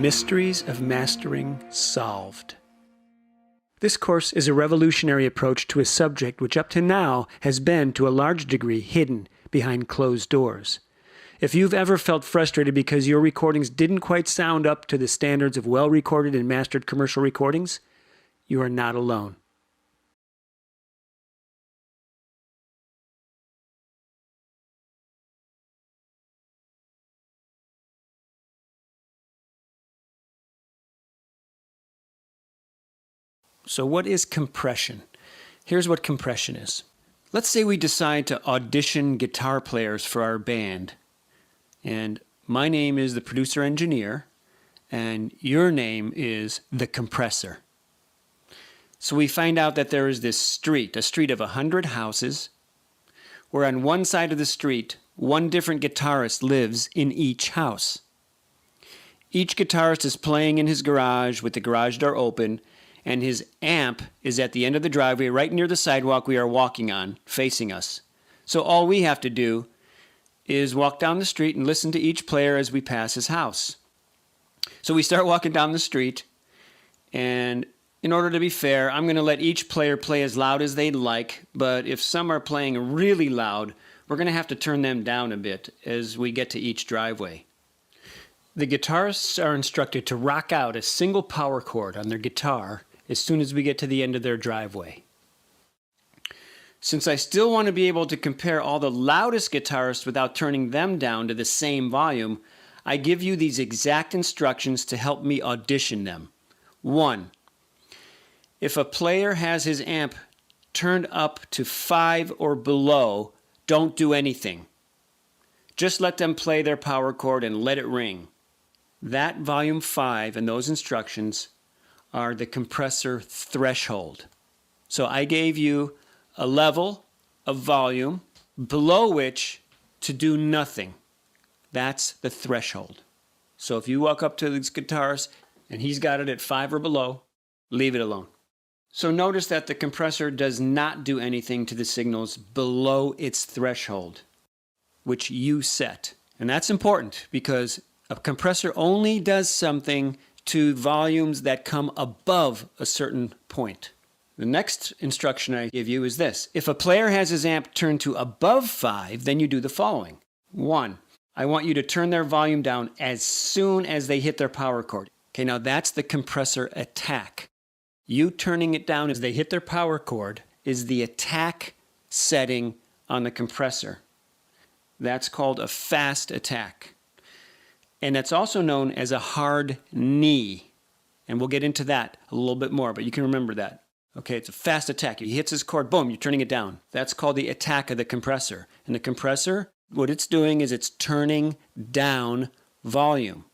Mysteries of Mastering Solved. This course is a revolutionary approach to a subject which up to now has been, to a large degree, hidden behind closed doors. If you've ever felt frustrated because your recordings didn't quite sound up to the standards of well-recorded and mastered commercial recordings, you are not alone. So what is compression? Here's what compression is. Let's say we decide to audition guitar players for our band. And my name is the producer engineer, and your name is the compressor. So we find out that there is this street, a street of 100 houses, where on one side of the street, one different guitarist lives in each house. Each guitarist is playing in his garage with the garage door open, and his amp is at the end of the driveway right near the sidewalk we are walking on, facing us. So all we have to do is walk down the street and listen to each player as we pass his house. So we start walking down the street, and in order to be fair, I'm going to let each player play as loud as they'd like, but if some are playing really loud, we're going to have to turn them down a bit as we get to each driveway. The guitarists are instructed to rock out a single power chord on their guitar as soon as we get to the end of their driveway. Since I still want to be able to compare all the loudest guitarists without turning them down to the same volume, I give you these exact instructions to help me audition them. 1. If a player has his amp turned up to 5 or below, don't do anything. Just let them play their power chord and let it ring. That volume 5 and those instructions are the compressor threshold. So I gave you a level of volume below which to do nothing. That's the threshold. So if you walk up to this guitarist and he's got it at 5 or below, leave it alone. So notice that the compressor does not do anything to the signals below its threshold, which you set. And that's important because a compressor only does something to volumes that come above a certain point. The next instruction I give you is this. If a player has his amp turned to above 5, then you do the following. 1. I want you to turn their volume down as soon as they hit their power chord. Okay, now that's the compressor attack. You turning it down as they hit their power chord is the attack setting on the compressor. That's called a fast attack. And that's also known as a hard knee. And we'll get into that a little bit more, but you can remember that. Okay, it's a fast attack. He hits his chord, boom, you're turning it down. That's called the attack of the compressor. And the compressor, what it's doing is it's turning down volume.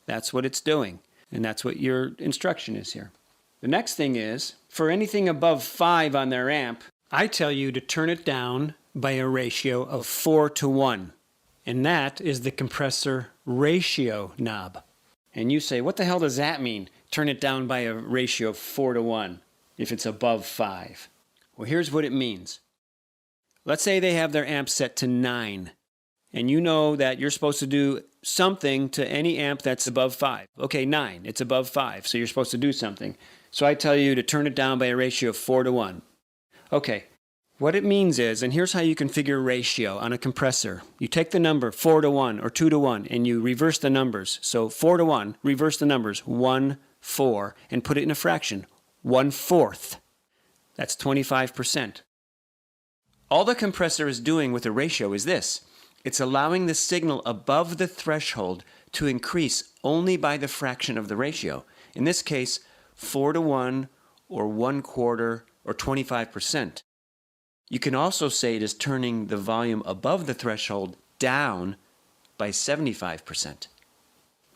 That's what it's doing. And that's what your instruction is here. The next thing is, for anything above 5 on their amp, I tell you to turn it down by a ratio of 4:1. And that is the compressor ratio knob. And you say, what the hell does that mean? Turn it down by a ratio of 4:1 if it's above 5. Well, here's what it means. Let's say they have their amp set to 9. And you know that you're supposed to do something to any amp that's above 5. Okay, 9, it's above 5, so you're supposed to do something. So I tell you to turn it down by a ratio of 4:1. Okay. What it means is, and here's how you configure ratio on a compressor. You take the number 4:1 or 2:1 and you reverse the numbers. So 4:1, reverse the numbers, 1, 4, and put it in a fraction, 1/4. That's 25%. All the compressor is doing with the ratio is this. It's allowing the signal above the threshold to increase only by the fraction of the ratio. In this case, 4:1 or 1/4 or 25%. You can also say it is turning the volume above the threshold down by 75%.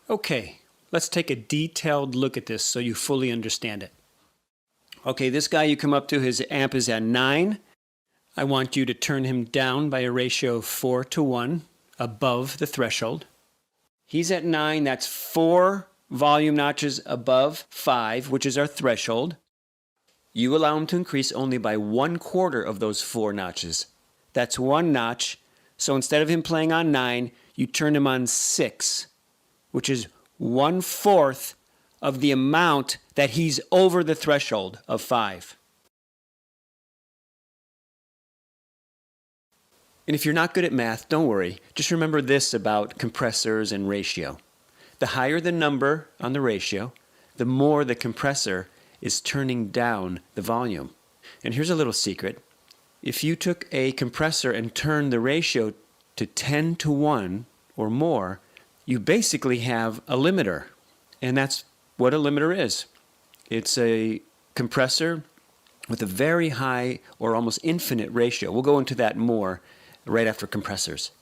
Okay, let's take a detailed look at this so you fully understand it. Okay, this guy you come up to, his amp is at 9. I want you to turn him down by a ratio of 4:1 above the threshold. He's at 9, that's 4 volume notches above 5, which is our threshold. You allow him to increase only by 1/4 of those 4 notches. That's 1 notch. So instead of him playing on 9, you turn him on 6, which is 1/4 of the amount that he's over the threshold of 5. And if you're not good at math, don't worry. Just remember this about compressors and ratio. The higher the number on the ratio, the more the compressor is turning down the volume. And here's a little secret. If you took a compressor and turned the ratio to 10:1 or more, you basically have a limiter. And that's what a limiter is. It's a compressor with a very high or almost infinite ratio. We'll go into that more right after compressors.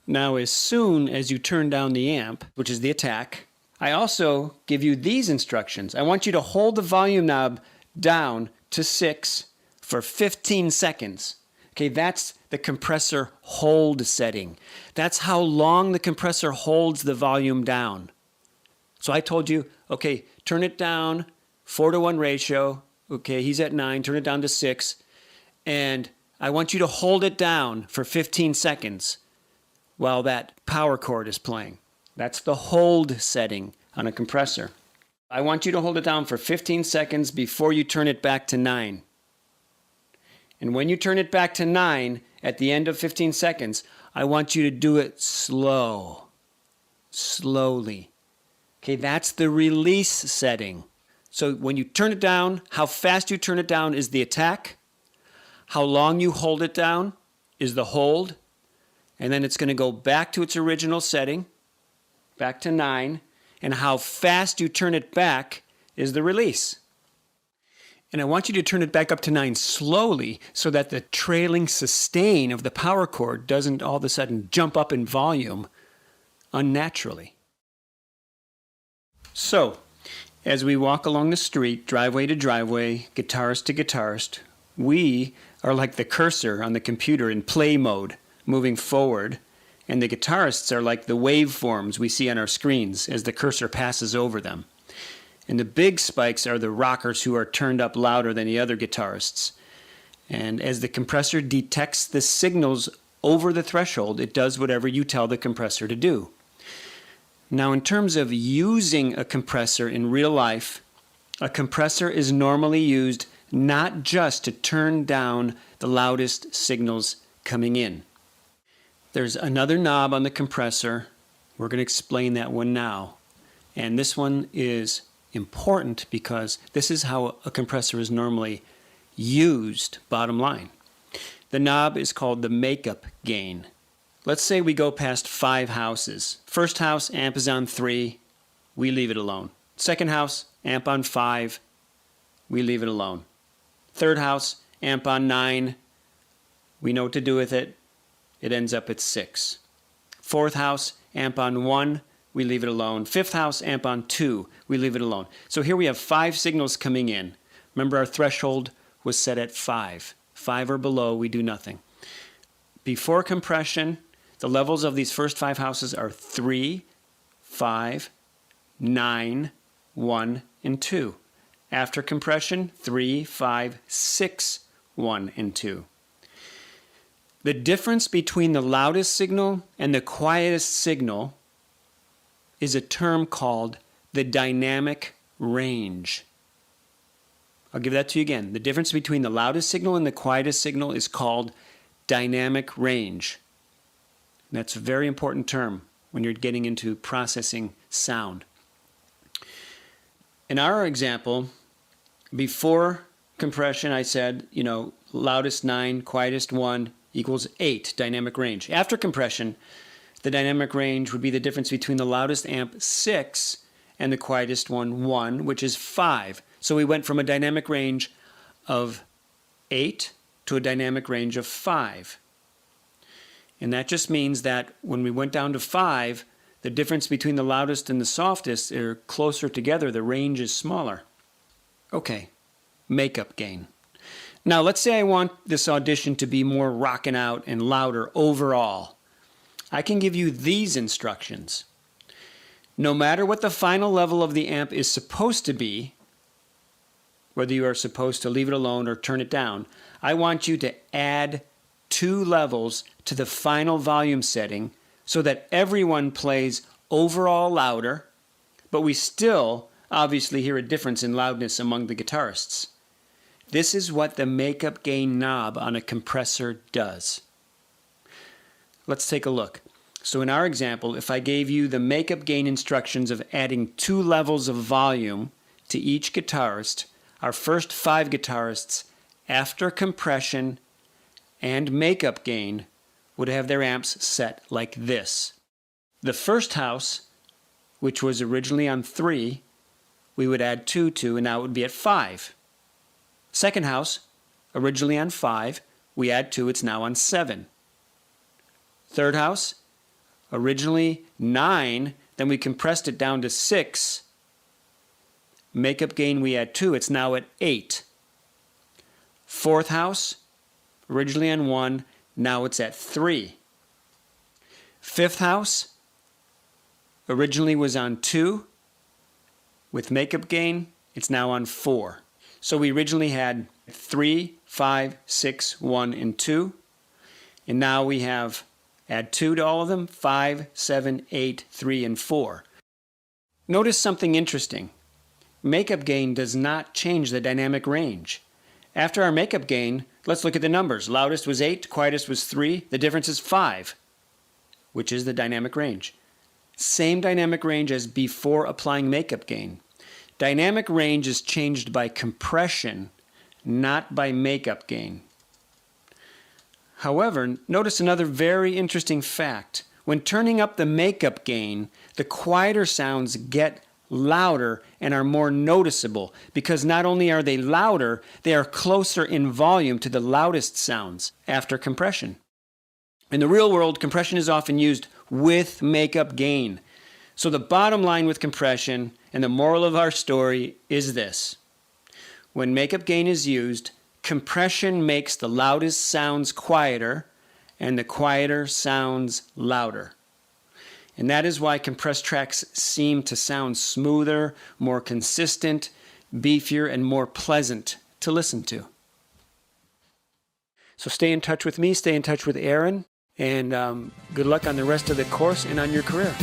Now, as soon as you turn down the amp, which is the attack, I also give you these instructions. I want you to hold the volume knob down to 6 for 15 seconds. Okay, that's the compressor hold setting. That's how long the compressor holds the volume down. So I told you, okay, turn it down, 4:1 ratio. Okay, he's at 9, turn it down to 6. And I want you to hold it down for 15 seconds while that power chord is playing. That's the hold setting on a compressor. I want you to hold it down for 15 seconds before you turn it back to 9. And when you turn it back to 9 at the end of 15 seconds, I want you to do it slowly. Okay, that's the release setting. So when you turn it down, how fast you turn it down is the attack. How long you hold it down is the hold. And then it's going to go back to its original setting, back to 9. And how fast you turn it back is the release. And I want you to turn it back up to 9 slowly so that the trailing sustain of the power chord doesn't all of a sudden jump up in volume unnaturally. So, as we walk along the street, driveway to driveway, guitarist to guitarist, we are like the cursor on the computer in play mode, moving forward, and the guitarists are like the waveforms we see on our screens as the cursor passes over them. And the big spikes are the rockers who are turned up louder than the other guitarists. And as the compressor detects the signals over the threshold, it does whatever you tell the compressor to do. Now, in terms of using a compressor in real life, a compressor is normally used not just to turn down the loudest signals coming in. There's another knob on the compressor. We're going to explain that one now. And this one is important because this is how a compressor is normally used, bottom line. The knob is called the makeup gain. Let's say we go past 5 houses. First house, amp is on 3, we leave it alone. Second house, amp on 5, we leave it alone. Third house, amp on 9, we know what to do with it, it ends up at 6. Fourth house, amp on 1, we leave it alone. Fifth house, amp on 2, we leave it alone. So here we have 5 signals coming in. Remember, our threshold was set at 5. 5 or below, we do nothing. Before compression, the levels of these first 5 houses are 3, 5, 9, 1, and 2. After compression, 3, 5, 6, 1, and 2. The difference between the loudest signal and the quietest signal is a term called the dynamic range. I'll give that to you again. The difference between the loudest signal and the quietest signal is called dynamic range. That's a very important term when you're getting into processing sound. In our example, before compression, I said, loudest 9, quietest 1 equals 8, dynamic range. After compression, the dynamic range would be the difference between the loudest amp, 6, and the quietest one, 1, which is 5. So we went from a dynamic range of 8 to a dynamic range of 5. And that just means that when we went down to 5, the difference between the loudest and the softest are closer together. The range is smaller. Okay, makeup gain. Now let's say I want this audition to be more rockin' out and louder overall. I can give you these instructions. No matter what the final level of the amp is supposed to be, whether you are supposed to leave it alone or turn it down, I want you to add 2 levels to the final volume setting so that everyone plays overall louder but we still obviously hear a difference in loudness among the guitarists. This is what the makeup gain knob on a compressor does. Let's take a look. So in our example, if I gave you the makeup gain instructions of adding 2 levels of volume to each guitarist, our first 5 guitarists, after compression and makeup gain, would have their amps set like this. The first house, which was originally on 3, we would add 2 to, and now it would be at 5. Second house, originally on 5, we add 2, it's now on 7. Third house, originally 9, then we compressed it down to 6. Makeup gain, we add 2, it's now at 8. Fourth house, originally on 1, now it's at 3. Fifth house, originally was on 2. With makeup gain, it's now on 4. So we originally had 3, 5, 6, 1, and 2. And now we have, add 2 to all of them, 5, 7, 8, 3, and 4. Notice something interesting. Makeup gain does not change the dynamic range. After our makeup gain, let's look at the numbers. Loudest was 8, quietest was 3. The difference is 5, which is the dynamic range. Same dynamic range as before applying makeup gain. Dynamic range is changed by compression, not by makeup gain. However, notice another very interesting fact. When turning up the makeup gain, the quieter sounds get louder and are more noticeable because not only are they louder, they are closer in volume to the loudest sounds after compression. In the real world, compression is often used with makeup gain. So the bottom line with compression and the moral of our story is this. When makeup gain is used, compression makes the loudest sounds quieter and the quieter sounds louder. And that is why compressed tracks seem to sound smoother, more consistent, beefier, and more pleasant to listen to. So stay in touch with me, stay in touch with Aaron, and good luck on the rest of the course and on your career.